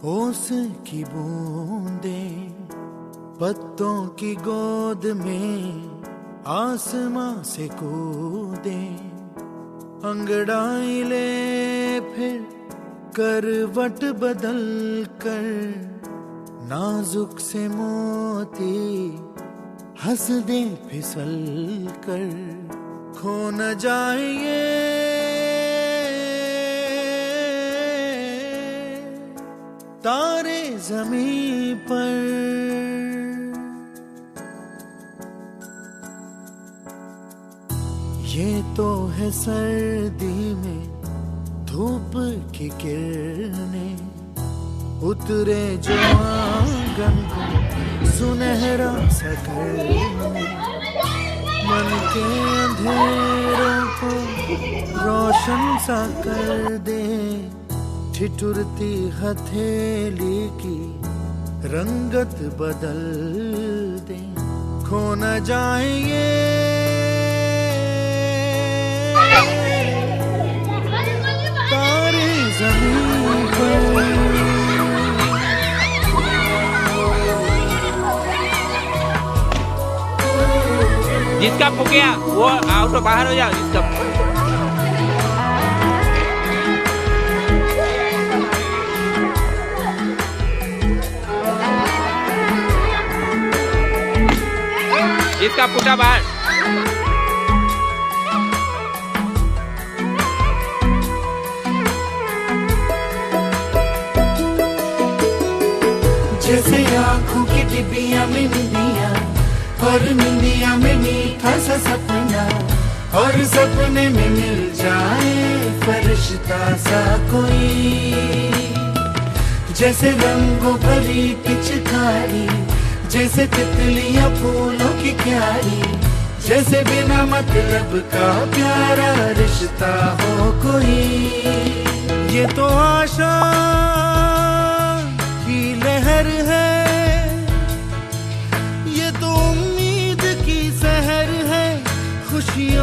ओस की बूंदें पत्तों की गोद में आसमां से कूदे, अंगड़ाई ले फिर करवट बदल कर, नाजुक से मोती हंस दे फिसल कर, खो न जाए तारे ज़मीं पर। ये तो है सर्दी में धूप की किरणें, उतरे जो आंगन को सुनहरा सा करने, मन के अंधेरों को रोशन सा कर दे, ठिठुरती हथेली की रंगत बदल दे, खो न जाए तारे ज़मीं पर। जिसका फुकिया वो आउट बाहर हो जाओ। जिसका फुटा बाहर। जैसे आँखों की डिबिया में निंदिया, और निंदिया में मीठा सा सपना, और सपने में मिल जाए फरिश्ता सा कोई। जैसे रंगों भरी पिचकारी, जैसे तितलियां फूलों की क्यारी, जैसे बिना मतलब का प्यारा रिश्ता हो कोई। ये तो आशा की लहर है, ये तो उम्मीद की सहर है, खुशियों